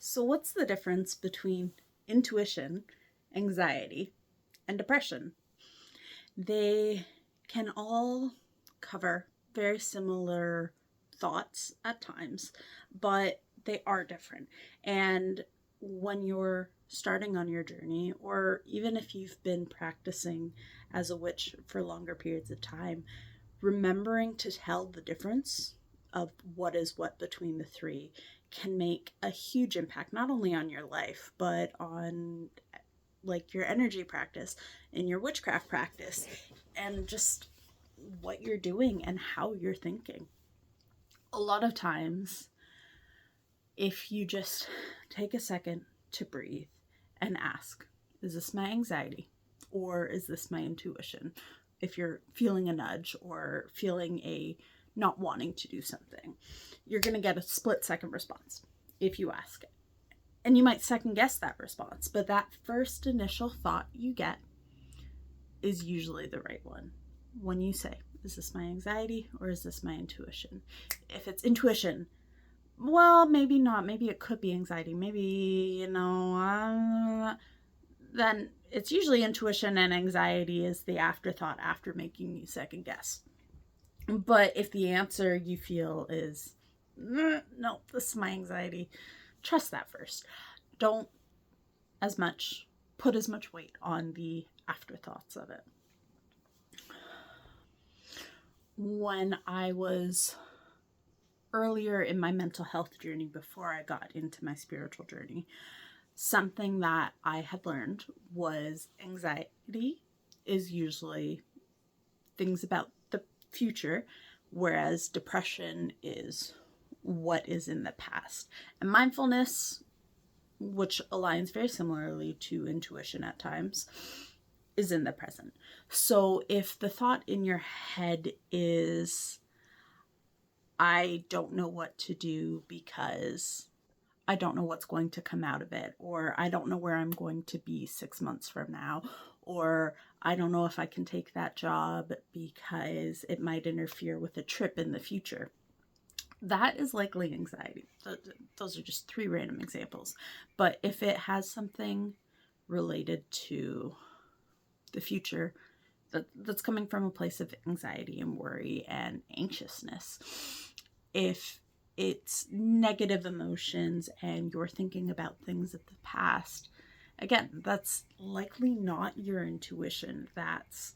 So, what's the difference between intuition, anxiety, and depression? They can all cover very similar thoughts at times, but they are different. And when you're starting on your journey, or even if you've been practicing as a witch for longer periods of time, remembering to tell the difference of what is what between the three can make a huge impact, not only on your life, but on like your energy practice and your witchcraft practice and just what you're doing and how you're thinking. A lot of times, if you just take a second to breathe and ask, is this my anxiety or is this my intuition? If you're feeling a nudge or feeling a not wanting to do something, you're going to get a split-second response if you ask it. And you might second guess that response, but that first initial thought you get is usually the right one. When you say, is this my anxiety or is this my intuition? If it's intuition, well, maybe not. Maybe it could be anxiety. Maybe, then it's usually intuition, and anxiety is the afterthought after making you second guess. But if the answer you feel is, no, this is my anxiety, trust that first. Don't put as much weight on the afterthoughts of it. When I was earlier in my mental health journey, before I got into my spiritual journey, something that I had learned was anxiety is usually things about the future, whereas depression is what is in the past. And mindfulness, which aligns very similarly to intuition at times, is in the present. So if the thought in your head is, I don't know what to do because I don't know what's going to come out of it, or I don't know where I'm going to be 6 months from now, or I don't know if I can take that job because it might interfere with a trip in the future. That is likely anxiety. Those are just 3 random examples. But if it has something related to the future that's coming from a place of anxiety and worry and anxiousness, if it's negative emotions and you're thinking about things of the past, again, that's likely not your intuition. That's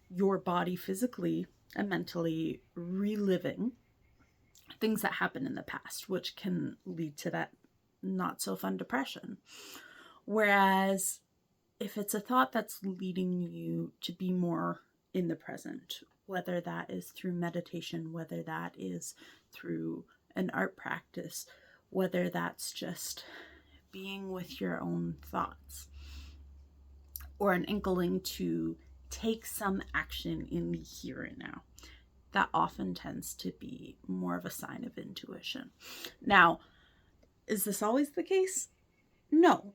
your body physically and mentally reliving things that happened in the past, which can lead to that not so fun depression. Whereas if it's a thought that's leading you to be more in the present, whether that is through meditation, whether that is through an art practice, whether that's just being with your own thoughts, or an inkling to take some action in the here and now, that often tends to be more of a sign of intuition. Now, is this always the case? No,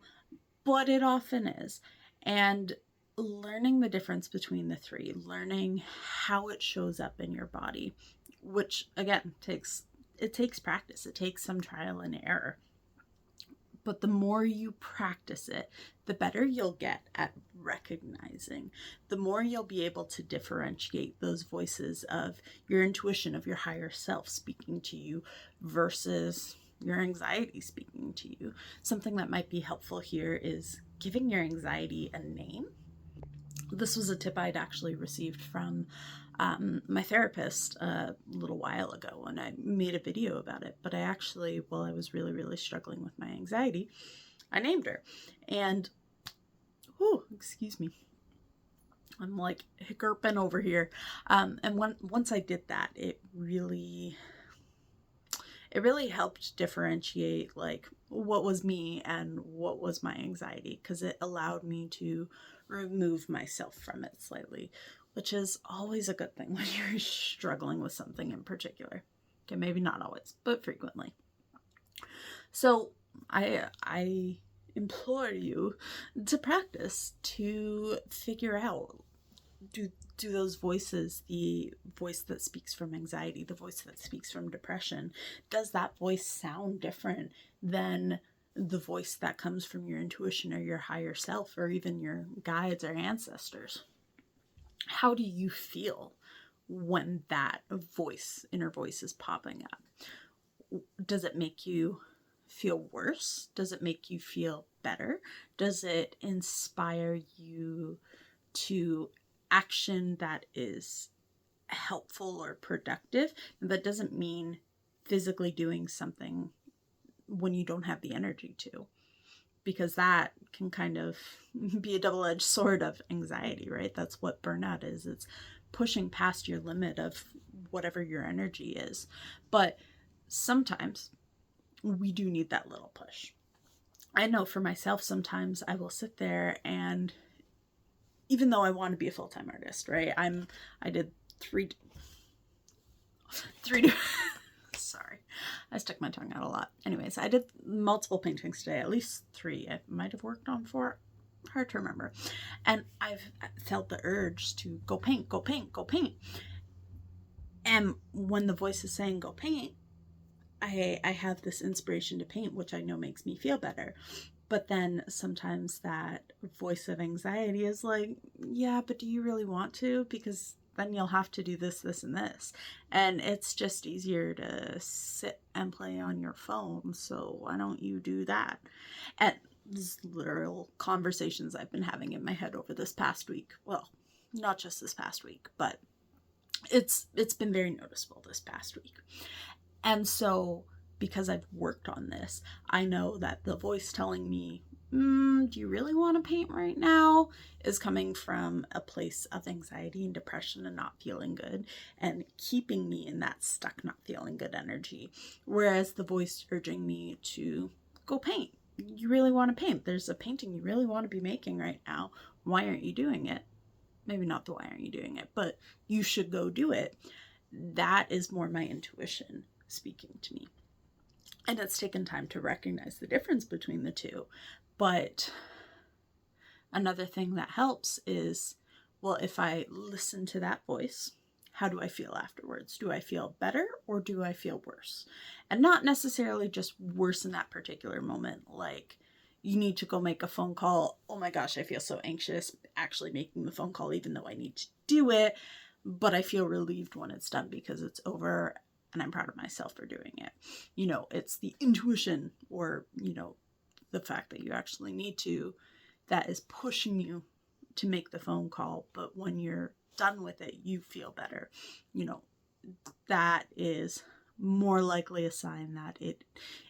but it often is. And learning the difference between the 3, learning how it shows up in your body, which again takes practice. It takes some trial and error. But the more you practice it, the better you'll get at recognizing. The more you'll be able to differentiate those voices of your intuition, of your higher self speaking to you versus your anxiety speaking to you. Something that might be helpful here is giving your anxiety a name. This was a tip I'd actually received from my therapist a little while ago, and I made a video about it. But I actually, while I was really, really struggling with my anxiety, I named her. And, excuse me, I'm like hiccuping over here. And once I did that, it really helped differentiate like what was me and what was my anxiety, because it allowed me to remove myself from it slightly, which is always a good thing when you're struggling with something in particular. Okay, maybe not always, but frequently. So I implore you to practice, to figure out, do those voices, the voice that speaks from anxiety, the voice that speaks from depression, does that voice sound different than the voice that comes from your intuition or your higher self or even your guides or ancestors. How do you feel when that inner voice is popping up? Does it make you feel worse? Does it make you feel better? Does it inspire you to action that is helpful or productive? And that doesn't mean physically doing something when you don't have the energy to, because that can kind of be a double-edged sword of anxiety, right? That's what burnout is. It's pushing past your limit of whatever your energy is. But sometimes we do need that little push. I know for myself, sometimes I will sit there and even though I want to be a full-time artist, right? I did three sorry, I stuck my tongue out a lot. Anyways, I did multiple paintings today, at least 3. I might have worked on 4, hard to remember. And I've felt the urge to go paint, go paint, go paint. And when the voice is saying go paint, I have this inspiration to paint, which I know makes me feel better. But then sometimes that voice of anxiety is like, yeah, but do you really want to? Because then you'll have to do this, this, and this. And it's just easier to sit and play on your phone. So why don't you do that? And these literal conversations I've been having in my head over this past week. Well, not just this past week, but it's been very noticeable this past week. And so because I've worked on this, I know that the voice telling me, do you really want to paint right now, is coming from a place of anxiety and depression and not feeling good and keeping me in that stuck, not feeling good energy. Whereas the voice urging me to go paint. You really want to paint. There's a painting you really want to be making right now. Why aren't you doing it? Maybe not the why aren't you doing it, but you should go do it. That is more my intuition speaking to me. And it's taken time to recognize the difference between the two. But another thing that helps is, well, if I listen to that voice, how do I feel afterwards? Do I feel better or do I feel worse? And not necessarily just worse in that particular moment, like you need to go make a phone call. Oh my gosh, I feel so anxious actually making the phone call, even though I need to do it. But I feel relieved when it's done because it's over and I'm proud of myself for doing it. You know, it's the intuition or, you know, the fact that you actually need to, that is pushing you to make the phone call. But when you're done with it, you feel better. You know, that is more likely a sign that it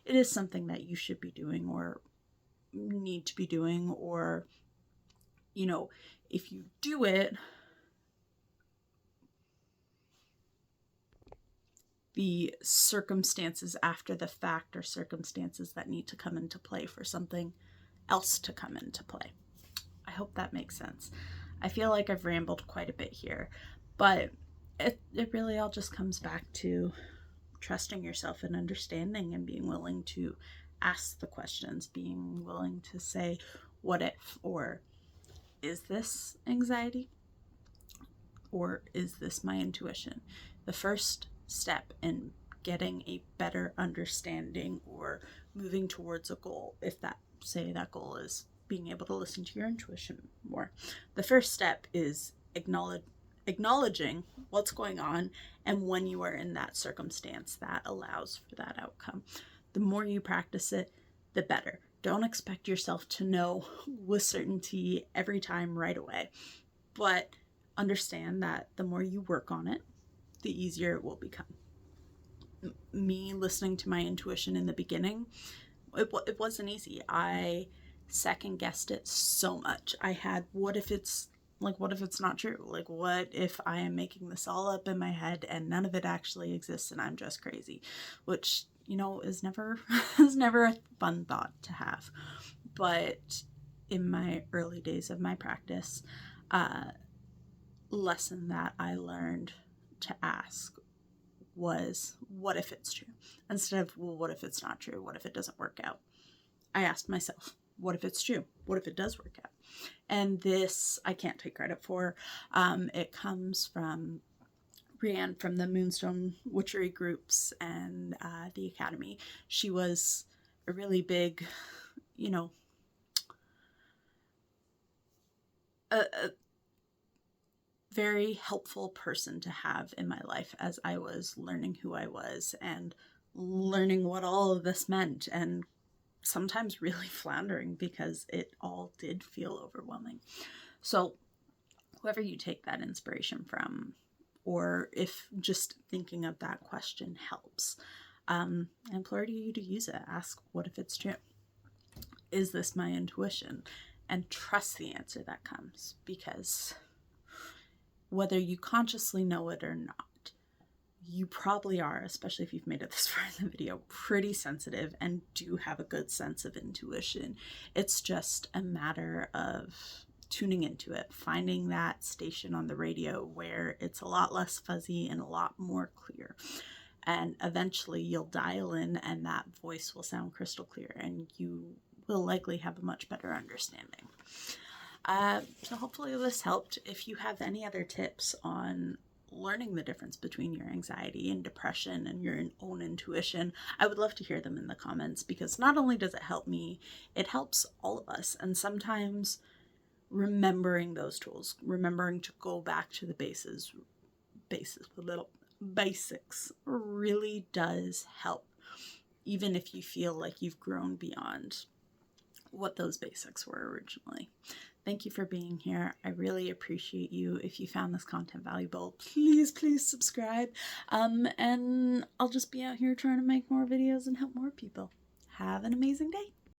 is something that you should be doing or need to be doing. Or, you know, if you do it, the circumstances after the fact are circumstances that need to come into play for something else to come into play. I hope that makes sense. I feel like I've rambled quite a bit here, but it really all just comes back to trusting yourself and understanding and being willing to ask the questions, being willing to say, what if, or is this anxiety? Or is this my intuition? The first step in getting a better understanding or moving towards a goal, if that goal is being able to listen to your intuition more, the first step is acknowledging what's going on and when you are in that circumstance that allows for that outcome. The more you practice it, the better. Don't expect yourself to know with certainty every time right away, but understand that the more you work on it, the easier it will become. Me listening to my intuition in the beginning, it wasn't easy. I second guessed it so much. I had, what if it's not true? Like, what if I am making this all up in my head and none of it actually exists and I'm just crazy? Which, you know, is never a fun thought to have. But in my early days of my practice, lesson that I learned to ask was, what if it's true? Instead of, well, what if it's not true? What if it doesn't work out? I asked myself, what if it's true? What if it does work out? And this I can't take credit for. It comes from Brienne from the Moonstone Witchery groups and the Academy. She was a really big you know, a very helpful person to have in my life as I was learning who I was and learning what all of this meant, and sometimes really floundering because it all did feel overwhelming. So whoever you take that inspiration from, or if just thinking of that question helps, I implore you to use it. Ask, what if it's true? Is this my intuition? And trust the answer that comes, because whether you consciously know it or not, you probably are, especially if you've made it this far in the video, pretty sensitive and do have a good sense of intuition. It's just a matter of tuning into it, finding that station on the radio where it's a lot less fuzzy and a lot more clear. And eventually you'll dial in and that voice will sound crystal clear and you will likely have a much better understanding. So hopefully this helped. If you have any other tips on learning the difference between your anxiety and depression and your own intuition, I would love to hear them in the comments, because not only does it help me, it helps all of us. And sometimes remembering those tools, remembering to go back to the basics really does help, even if you feel like you've grown beyond what those basics were originally. Thank you for being here. I really appreciate you. If you found this content valuable, please subscribe. And I'll just be out here trying to make more videos and help more people. Have an amazing day.